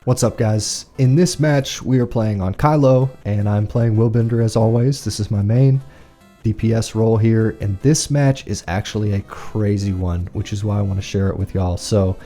What's up, guys? In this match, we are playing on Khylo, and I'm playing Willbender as always. This is my main DPS role here, and this match is actually a crazy one, which is why I want to share it with y'all. So,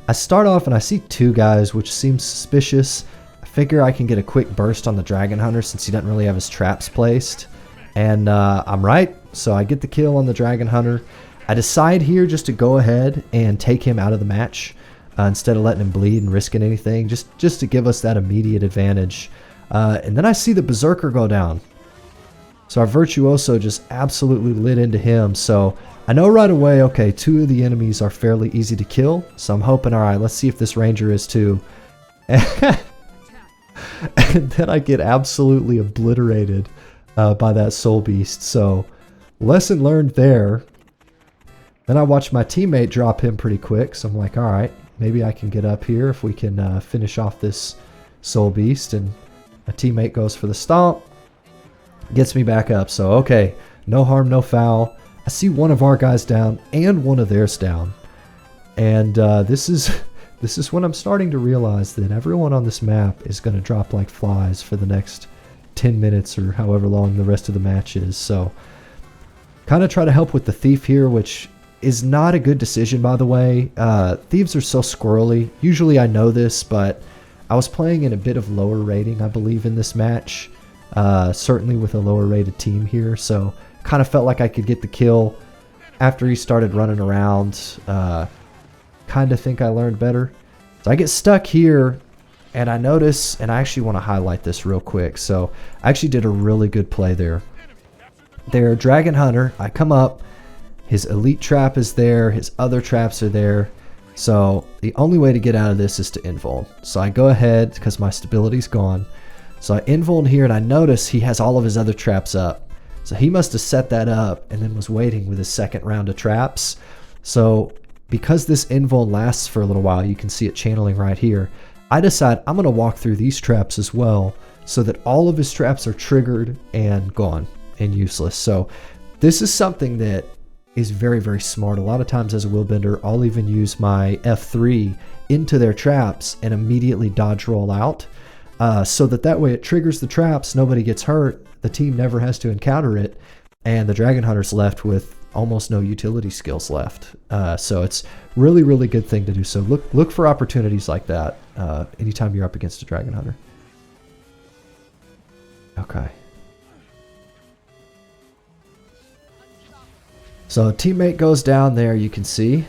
I start off and I see two guys, which seems suspicious. I figure I can get a quick burst on the Dragon Hunter since he doesn't really have his traps placed. And I'm right, so I get the kill on the Dragon Hunter. I decide here just to go ahead and take him out of the match. Instead of letting him bleed and risking anything, just to give us that immediate advantage. And then I see the Berserker go down. So our Virtuoso just absolutely lit into him. So I know right away, okay, two of the enemies are fairly easy to kill. So I'm hoping, alright, let's see if this Ranger is too. And then I get absolutely obliterated by that Soul Beast. So lesson learned there. Then I watch my teammate drop him pretty quick. So I'm like, alright. Maybe I can get up here if we can finish off this Soul Beast. And a teammate goes for the stomp. Gets me back up. So, okay. No harm, no foul. I see one of our guys down and one of theirs down. And this is when I'm starting to realize that everyone on this map is going to drop like flies for the next 10 minutes or however long the rest of the match is. So, kind of try to help with the Thief here, which is not a good decision, by the way. Thieves are so squirrely. Usually I know this, but I was playing in a bit of lower rating, I believe, in this match. Certainly with a lower rated team here, so kind of felt like I could get the kill after he started running around. Kind of think I learned better. So I get stuck here, and I notice, and I actually want to highlight this real quick. So I actually did a really good play there. Their Dragon Hunter, I come up, his elite trap is there, his other traps are there. So the only way to get out of this is to invuln. So I go ahead because my stability's gone. So I invuln here and I notice he has all of his other traps up. So he must have set that up and then was waiting with his second round of traps. So because this invuln lasts for a little while, you can see it channeling right here. I decide I'm going to walk through these traps as well so that all of his traps are triggered and gone and useless. So this is something that is very, very smart. A lot of times as a Willbender, I'll even use my F3 into their traps and immediately dodge roll out. So that way it triggers the traps, nobody gets hurt, the team never has to encounter it, and the Dragon Hunter's left with almost no utility skills left. So it's really, really good thing to do. So look for opportunities like that anytime you're up against a Dragon Hunter. Okay. So teammate goes down there, you can see.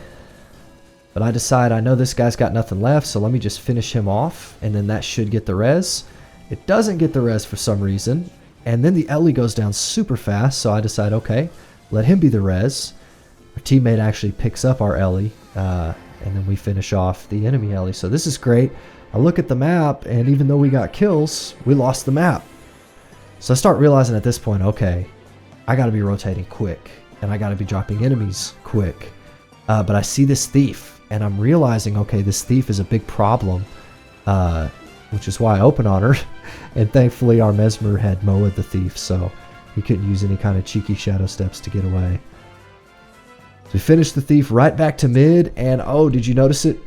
But I decide I know this guy's got nothing left, so let me just finish him off, and then that should get the res. It doesn't get the res for some reason, and then the Ellie goes down super fast, so I decide, okay, let him be the res. Our teammate actually picks up our Ellie, and then we finish off the enemy Ellie. So this is great. I look at the map, and even though we got kills, we lost the map. So I start realizing at this point, okay, I gotta be rotating quick, and I gotta be dropping enemies quick. But I see this Thief, and I'm realizing, okay, this Thief is a big problem, which is why I open on her. And thankfully our Mesmer had mowed the Thief, so he couldn't use any kind of cheeky shadow steps to get away. So we finished the Thief right back to mid, and oh, did you notice it?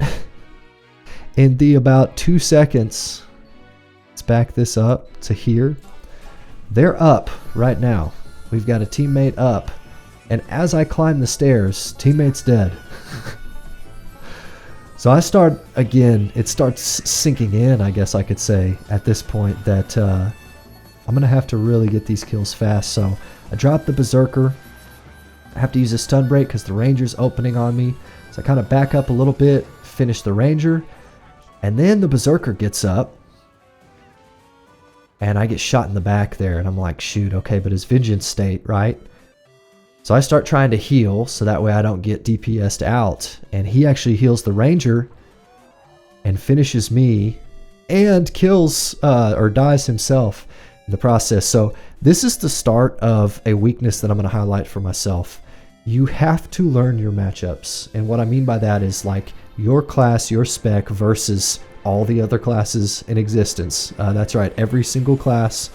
In the about 2 seconds, let's back this up to here. They're up right now. We've got a teammate up. And as I climb the stairs, teammate's dead. So I start, again, it starts sinking in, I guess I could say, at this point, that I'm going to have to really get these kills fast. So I drop the Berserker. I have to use a stun break because the Ranger's opening on me. So I kind of back up a little bit, finish the Ranger. And then the Berserker gets up. And I get shot in the back there. And I'm like, shoot, okay, but his Vengeance state, right? So I start trying to heal, so that way I don't get DPS'd out. And he actually heals the Ranger and finishes me and kills or dies himself in the process. So this is the start of a weakness that I'm going to highlight for myself. You have to learn your matchups. And what I mean by that is like your class, your spec versus all the other classes in existence. That's right, every single class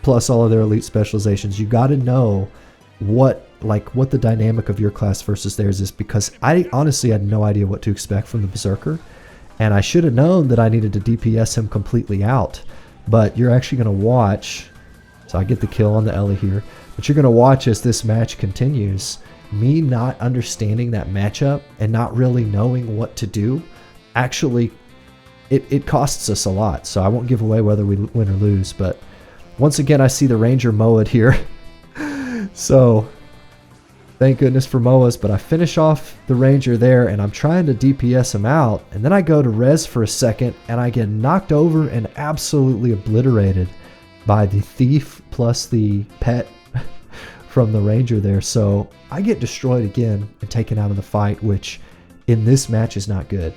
plus all of their elite specializations. You got to know what the dynamic of your class versus theirs is, because I honestly had no idea what to expect from the Berserker, And I should have known that I needed to DPS him completely out. But you're actually going to watch. So I get the kill on the Ellie here. But you're going to watch as this match continues. Me not understanding that matchup and not really knowing what to do. Actually, it costs us a lot. So I won't give away whether we win or lose. But once again, I see the Ranger Moed here. So thank goodness for Moas, but I finish off the Ranger there, and I'm trying to DPS him out, and then I go to res for a second, and I get knocked over and absolutely obliterated by the Thief plus the pet from the Ranger there. So I get destroyed again and taken out of the fight, which in this match is not good,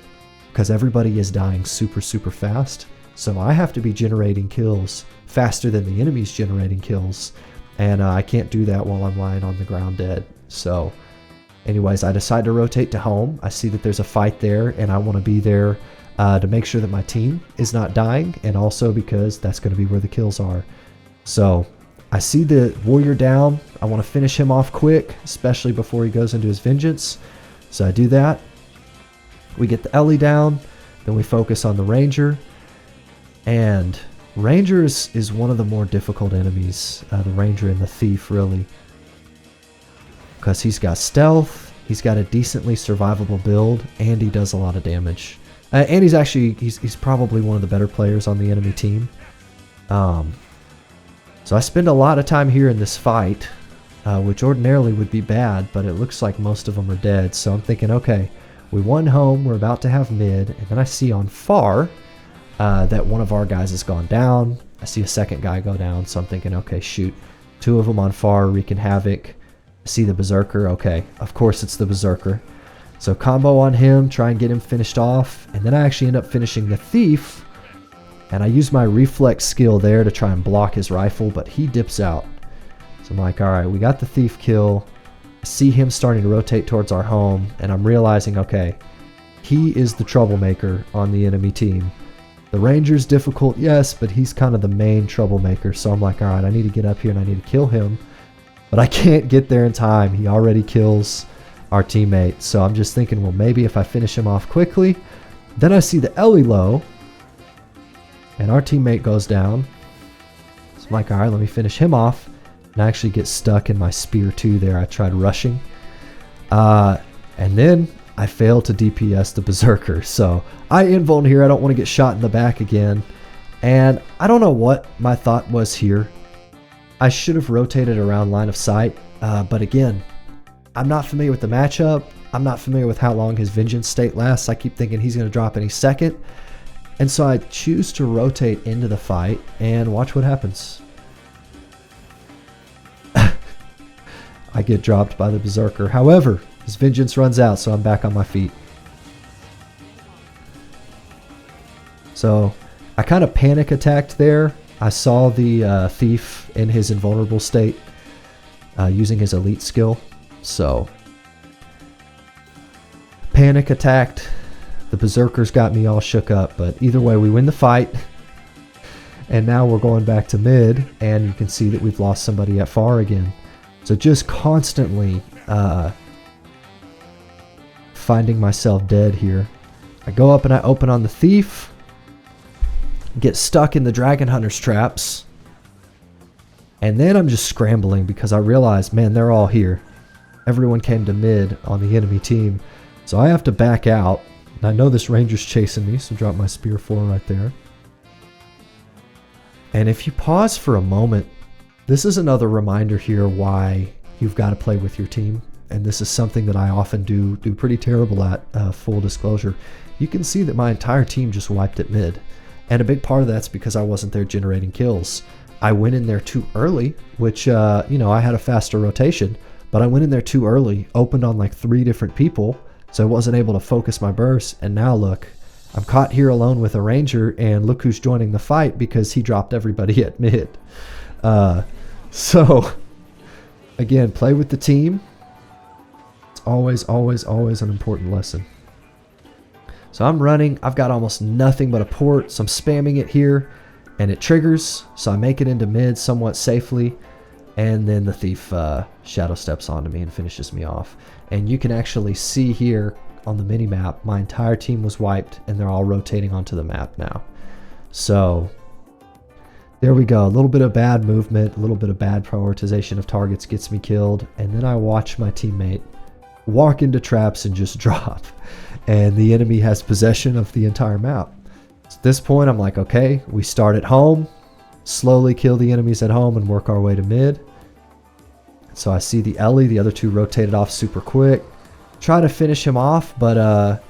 because everybody is dying super, super fast. So I have to be generating kills faster than the enemy's generating kills, and I can't do that while I'm lying on the ground dead. So anyways, I decide to rotate to home. I see that there's a fight there, and I want to be there to make sure that my team is not dying, and also because that's going to be where the kills are. So I see the warrior down. I want to finish him off quick, especially before he goes into his vengeance. So I do that. We get the Ellie down, then we focus on the Ranger. And Ranger is one of the more difficult enemies, the Ranger and the Thief, really. Because he's got stealth, he's got a decently survivable build, and he does a lot of damage. And he's actually, he's probably one of the better players on the enemy team. So I spend a lot of time here in this fight, which ordinarily would be bad, but it looks like most of them are dead. So I'm thinking, okay, we won home, we're about to have mid, and then I see on far that one of our guys has gone down. I see a second guy go down, so I'm thinking, okay, shoot. Two of them on far wreaking havoc. See the Berserker. Okay, of course it's the Berserker. So combo on him, try and get him finished off, and then I actually end up finishing the Thief, and I use my reflex skill there to try and block his rifle, but he dips out. So I'm like, all right, we got the Thief kill. I see him starting to rotate towards our home, and I'm realizing, okay, he is the troublemaker on the enemy team. The Ranger's difficult, yes, but he's kind of the main troublemaker. So I'm like, all right, I need to get up here and I need to kill him. But I can't get there in time. He already kills our teammate. So I'm just thinking, well, maybe if I finish him off quickly. Then I see the Ellie low, and our teammate goes down. So I'm like, all right, let me finish him off. And I actually get stuck in my spear too there. I tried rushing. And then I fail to DPS the Berserker. So I invuln here. I don't want to get shot in the back again. And I don't know what my thought was here. I should have rotated around line of sight, but again, I'm not familiar with the matchup. I'm not familiar with how long his vengeance state lasts. I keep thinking he's going to drop any second. And so I choose to rotate into the fight and watch what happens. I get dropped by the Berserker. However, his vengeance runs out, so I'm back on my feet. So I kind of panic attacked there. I saw the Thief in his invulnerable state using his elite skill. So panic attacked. The Berserkers got me all shook up. But either way, we win the fight. And now we're going back to mid. And you can see that we've lost somebody at far again. So just constantly finding myself dead here. I go up and I open on the Thief. Get stuck in the Dragon Hunter's traps. And then I'm just scrambling because I realize, man, they're all here. Everyone came to mid on the enemy team. So I have to back out. And I know this Ranger's chasing me, so drop my Spear 4 right there. And if you pause for a moment, this is another reminder here why you've got to play with your team. And this is something that I often do pretty terrible at, full disclosure. You can see that my entire team just wiped at mid. And a big part of that's because I wasn't there generating kills. I went in there too early, which, you know, I had a faster rotation, but I went in there too early, opened on like 3 different people, so I wasn't able to focus my burst. And now look, I'm caught here alone with a Ranger, and look who's joining the fight because he dropped everybody at mid. So, again, play with the team. It's always, always, always an important lesson. So I'm running, I've got almost nothing but a port, so I'm spamming it here, and it triggers, so I make it into mid somewhat safely, and then the Thief shadow steps onto me and finishes me off. And you can actually see here on the mini map, my entire team was wiped and they're all rotating onto the map now. So there we go. A little bit of bad movement, a little bit of bad prioritization of targets gets me killed, and then I watch my teammate walk into traps and just drop, and the enemy has possession of the entire map. At this point, I'm like, okay, we start at home, slowly kill the enemies at home and work our way to mid. So I see the Ellie, the other two rotated off super quick. Try to finish him off, but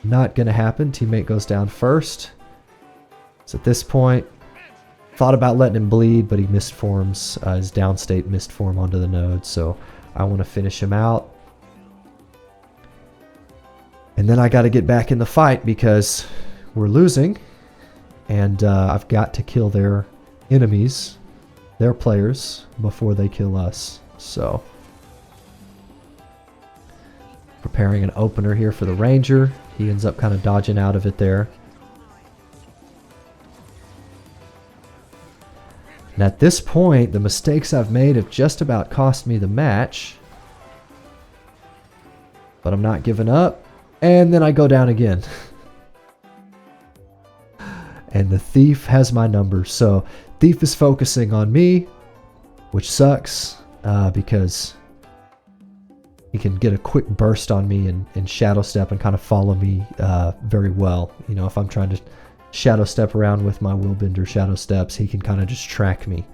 not gonna happen. Teammate goes down first. So at this point, thought about letting him bleed, but he misforms, his downstate misform onto the node, so I want to finish him out. And then I got to get back in the fight because we're losing, and I've got to kill their enemies, their players, before they kill us. So preparing an opener here for the Ranger. He ends up kind of dodging out of it there. And at this point, the mistakes I've made have just about cost me the match. But I'm not giving up. And then I go down again. And the Thief has my number. So Thief is focusing on me, which sucks because he can get a quick burst on me and shadow step and kind of follow me very well. You know, if I'm trying to shadow step around with my Willbender shadow steps, he can kind of just track me.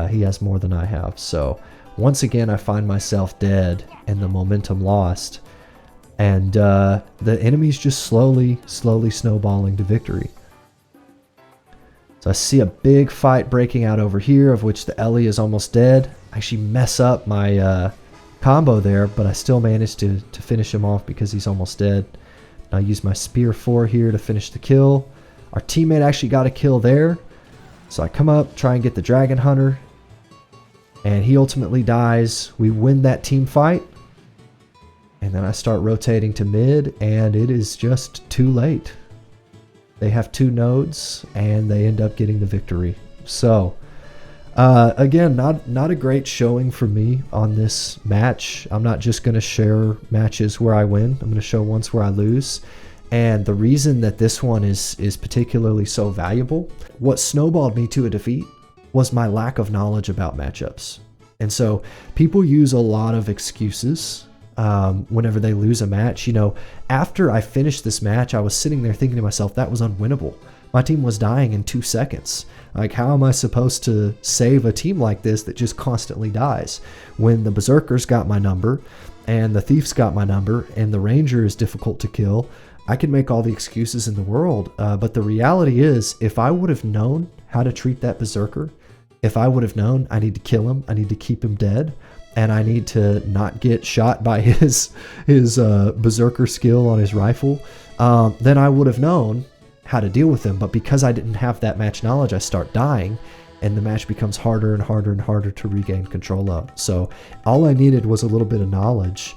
He has more than I have. So once again, I find myself dead and the momentum lost. And the enemy's just slowly snowballing to victory. So I see a big fight breaking out over here, of which the Ellie is almost dead. I actually mess up my combo there, but I still managed to finish him off because he's almost dead. And I use my Spear 4 here to finish the kill. Our teammate actually got a kill there. So I come up, try and get the Dragon Hunter. And he ultimately dies. We win that team fight. And then I start rotating to mid, and it is just too late. They have 2 nodes, and they end up getting the victory. So, again, not a great showing for me on this match. I'm not just going to share matches where I win. I'm going to show ones where I lose. And the reason that this one is particularly so valuable, what snowballed me to a defeat was my lack of knowledge about matchups. And so people use a lot of excuses whenever they lose a match. You know, after I finished this match, I was sitting there thinking to myself, that was unwinnable. My team was dying in 2 seconds. Like, how am I supposed to save a team like this that just constantly dies? When the Berserkers got my number, and the Thieves got my number, and the Ranger is difficult to kill, I can make all the excuses in the world, but the reality is, if I would have known how to treat that Berserker, if I would have known I need to kill him, I need to keep him dead, and I need to not get shot by his Berserker skill on his rifle, then I would have known how to deal with him. But because I didn't have that match knowledge, I start dying, and the match becomes harder and harder and harder to regain control of. So all I needed was a little bit of knowledge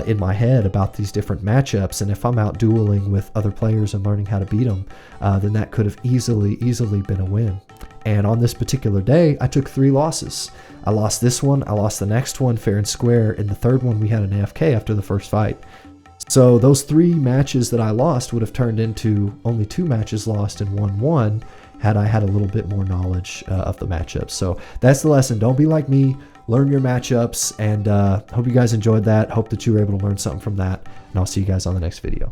in my head about these different matchups, and if I'm out dueling with other players and learning how to beat them, then that could have easily been a win. And on this particular day, I took 3 losses. I lost this one, I lost the next one fair and square, and the third one we had an AFK after the first fight. So those 3 matches that I lost would have turned into only 2 matches lost and 1 won had I had a little bit more knowledge of the matchups. So that's the lesson. Don't be like me. Learn your matchups, and hope you guys enjoyed that. Hope that you were able to learn something from that, and I'll see you guys on the next video.